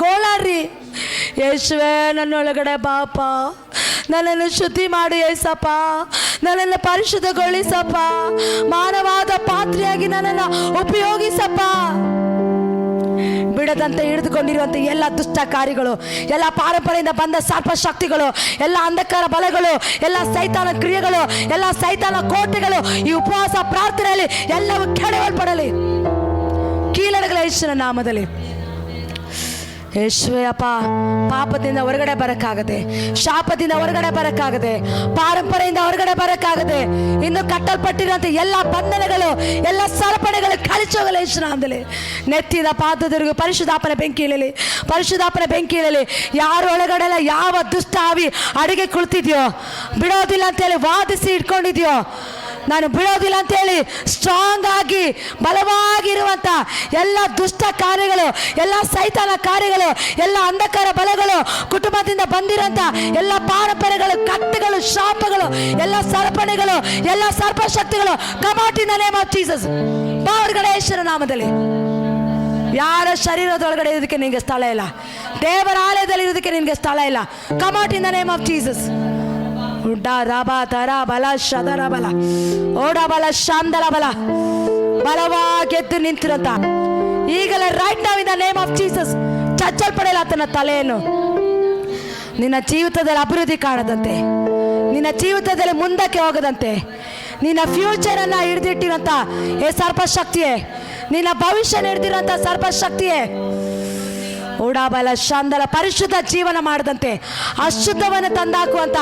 ಗೋಳಾಡ್ರಿ, ಯೇಸುವೆ ನನ್ನೊಳಗಡೆ ಬಾಪ, ನನ್ನನ್ನು ಶುದ್ಧಿ ಮಾಡಿ ಏಸಪ್ಪ, ನನ್ನನ್ನು ಪರಿಶುದ್ಧಗೊಳಿಸಪ್ಪ, ಮಾನವಾದ ಪಾತ್ರೆಯಾಗಿ ನನ್ನನ್ನು ಉಪಯೋಗಿಸಪ್ಪ. ಬಿಡದಂತೆ ಹಿಡಿದುಕೊಂಡಿರುವಂಥ ಎಲ್ಲ ದುಷ್ಟ ಕಾರ್ಯಗಳು, ಎಲ್ಲ ಪಾರಂಪರೆಯಿಂದ ಬಂದ ಸರ್ಪಶಕ್ತಿಗಳು, ಎಲ್ಲ ಅಂಧಕಾರ ಬಲಗಳು, ಎಲ್ಲ ಸೈತಾನ ಕ್ರಿಯೆಗಳು, ಎಲ್ಲ ಸೈತಾನ ಕೋಟೆಗಳು ಈ ಉಪವಾಸ ಪ್ರಾರ್ಥನೆಯಲ್ಲಿ ಎಲ್ಲವೂ ಕೆಡವಲ್ಪಡಲಿ ಕೀಲಡಗಳ ಯೇಸುವಿನ ನಾಮದಲ್ಲಿ. ಯೇಸುವೇ ಅಪ್ಪ, ಪಾಪದಿಂದ ಹೊರಗಡೆ ಬರಕ್ಕಾಗದೆ, ಶಾಪದಿಂದ ಹೊರಗಡೆ ಬರಕ್ಕಾಗದೆ, ಪಾರಂಪರೆಯಿಂದ ಹೊರಗಡೆ ಬರಕ್ಕಾಗದೆ, ಇನ್ನು ಕಟ್ಟಲ್ಪಟ್ಟಿರುವಂಥ ಎಲ್ಲ ಬಂಧನಗಳು, ಎಲ್ಲ ಸರಪಣೆಗಳು ಕಳಿಸೋಗಲ್ಲ ಯೇಸುವಿನ ನಾಮದಲ್ಲಿ. ನೆತ್ತಿದ ಪಾದದವರೆಗೂ ಪರಿಶುದ್ಧಾಪನ ಬೆಂಕಿ ಇಳಲಿ, ಪರಿಶುದ್ಧಾಪನ ಬೆಂಕಿ ಇಳಲಿ. ಯಾರು ಒಳಗಡೆ ಯಾವ ದುಷ್ಟ ಆವಿ ಅಡಿಗೆ ಕುಳಿತಿದ್ಯೋ, ಬಿಡೋದಿಲ್ಲ ಅಂತೇಳಿ ವಾದಿಸಿ ಇಟ್ಕೊಂಡಿದ್ಯೋ, ನಾನು ಬಿಡೋದಿಲ್ಲ ಅಂತೇಳಿ ಸ್ಟ್ರಾಂಗ್ ಆಗಿ ಬಲವಾಗಿರುವಂಥ ಎಲ್ಲ ದುಷ್ಟ ಕಾರ್ಯಗಳು, ಎಲ್ಲ ಸೈತಾನ ಕಾರ್ಯಗಳು, ಎಲ್ಲ ಅಂಧಕಾರ ಬಲಗಳು, ಕುಟುಂಬದಿಂದ ಬಂದಿರೋಂಥ ಎಲ್ಲ ಪಾರಂಪರೆಗಳು, ಕಟ್ಟೆಗಳು, ಶಾಪಗಳು, ಎಲ್ಲ ಸರಪಣೆಗಳು, ಎಲ್ಲ ಸರ್ಪಶಕ್ತಿಗಳು ಕಮಾಟಿನ ನೇಮ್ ಆಫ್ ಜೀಸಸ್ ಹೊರಗಡೆ ಯೇಸುವಿನ ನಾಮದಲ್ಲಿ. ಯಾರ ಶರೀರದೊಳಗಡೆ ಇರೋದಕ್ಕೆ ನಿನಗೆ ಸ್ಥಳ ಇಲ್ಲ, ದೇವರ ಆಲಯದಲ್ಲಿ ಇರೋದಕ್ಕೆ ನಿನಗೆ ಸ್ಥಳ ಇಲ್ಲ. ಕಮಾಟಿನ ನೇಮ್ ಆಫ್ ಜೀಸಸ್. ಉಡ್ಡ ರಬ ತರ ಬಲ ಶದರ ಬಲ ಓಡ ಬಲ ಶಾಂದಲ ಬಲ ಬಲವಾಗಿ ಎದ್ದು ನಿಂತಿರಂತ ಈಗಲೇ ರೈಟ್ ನಾವ್ in the name of Jesus ಚಚ್ಚಲ್ಪಡೆಯಲ್ಲ ಆತನ ತಲೆಯನ್ನು. ನಿನ್ನ ಜೀವಿತದಲ್ಲಿ ಅಭಿವೃದ್ಧಿ ಕಾಣದಂತೆ, ನಿನ್ನ ಜೀವಿತದಲ್ಲಿ ಮುಂದಕ್ಕೆ ಹೋಗದಂತೆ, ನಿನ್ನ ಫ್ಯೂಚರನ್ನು ಹಿಡಿದಿಟ್ಟಿರೋಂಥ ಏ ಸರ್ಪಶಕ್ತಿಯೇ, ನಿನ್ನ ಭವಿಷ್ಯ ಹಿಡಿದಿರೋಂಥ ಸರ್ಪಶಕ್ತಿಯೇ, ಓಡಾಬಲ ಶಾಂದಲ ಪರಿಶುದ್ಧ ಜೀವನ ಮಾಡದಂತೆ ಅಶುದ್ಧವನ್ನು ತಂದಾಕುವಂತ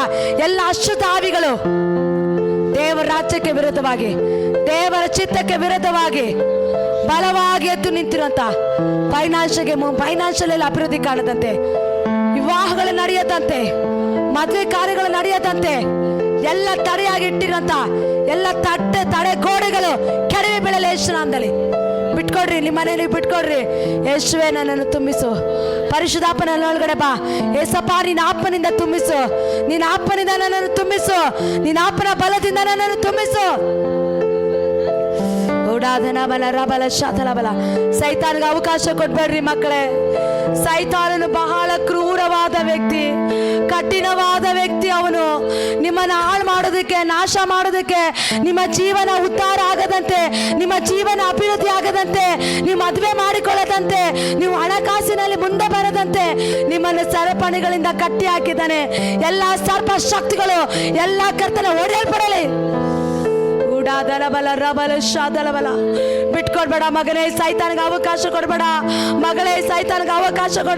ಎಲ್ಲ ಅಶುದ್ಧ ಆವಿಗಳು ದೇವರ ರಾಜ್ಯಕ್ಕೆ ವಿರುದ್ಧವಾಗಿ, ದೇವರ ಚಿತ್ತಕ್ಕೆ ವಿರುದ್ಧವಾಗಿ ಬಲವಾಗಿ ಎದ್ದು ನಿಂತಿರುವಂತ ಫೈನಾನ್ಷಿಯಲ್ ಅಭಿವೃದ್ಧಿ ಕಾಣದಂತೆ, ವಿವಾಹಗಳು ನಡೆಯದಂತೆ, ಮದುವೆ ಕಾರ್ಯಗಳು ನಡೆಯದಂತೆ ಎಲ್ಲ ತಡೆಯಾಗಿ ಇಟ್ಟಿರುವಂತ ಎಲ್ಲ ತಡೆ ಗೋಡೆಗಳು ಕೆಡವಿ ಬೀಳಲಿ ಯೇಸುವಿನ ನಾಮದಲ್ಲಿ. ಬಿಟ್ಕೊಡ್ರಿ, ನಿಮ್ಮ ಮನೆಯಲ್ಲಿ ಬಿಟ್ಕೊಡ್ರಿ. ಯೇಸುವೇ ನನ್ನನ್ನು ತುಂಬಿಸು, ಪರಿಶುದ್ಧಾತ್ಮನ ಒಳಗಡೆ ಬಾ ಏಸಪ್ಪ, ನಿನ್ನ ಆತ್ಮನಿಂದ ತುಂಬಿಸು, ನಿನ್ನ ಆತ್ಮನಿಂದ ನನ್ನನ್ನು ತುಂಬಿಸು, ನಿನ್ನ ಆತ್ಮನ ಬಲದಿಂದ ನನ್ನನ್ನು ತುಂಬಿಸು. ಓಡಾದನ ಬಲ ರಬಲ ಶಾತಲ ಬಲ. ಸೈತಾನಿಗೆ ಅವಕಾಶ ಕೊಡ್ಬೇಡ್ರಿ ಮಕ್ಕಳೇ. ಸೈತಾನನು ಬಹಳ ಕ್ರೂರವಾದ ವ್ಯಕ್ತಿ, ಕಠಿಣವಾದ ವ್ಯಕ್ತಿ. ಅವನು ನಿಮ್ಮನ್ನು ಹಾಳು ಮಾಡೋದಕ್ಕೆ, ನಾಶ ಮಾಡೋದಕ್ಕೆ, ನಿಮ್ಮ ಜೀವನ ಉದ್ಧಾರ ಆಗದಂತೆ, ನಿಮ್ಮ ಜೀವನ ಅಭಿವೃದ್ಧಿ ಆಗದಂತೆ, ನೀವು ಮದುವೆ ಮಾಡಿಕೊಳ್ಳದಂತೆ, ನೀವು ಹಣಕಾಸಿನಲ್ಲಿ ಮುಂದೆ ಬರದಂತೆ ನಿಮ್ಮನ್ನು ಸರಪಣಿಗಳಿಂದ ಕಟ್ಟಿ ಹಾಕಿದ್ದಾನೆ. ಎಲ್ಲ ಸರ್ಪ ಶಕ್ತಿಗಳು ಎಲ್ಲ ಕರ್ತನ ಒಡೆಯಲ್ಪಡಲಿ. ಬಿಟ್ಕೊಡ್ಬೇಡ ಮಗನೇ, ಸೈತಾನಿಗೆ ಅವಕಾಶ ಕೊಡ್ಬೇಡ. ಮಗಳೇ, ಸೈತಾನಿಗೆ ಅವಕಾಶ ಕೊಡ್ಬೇಡ.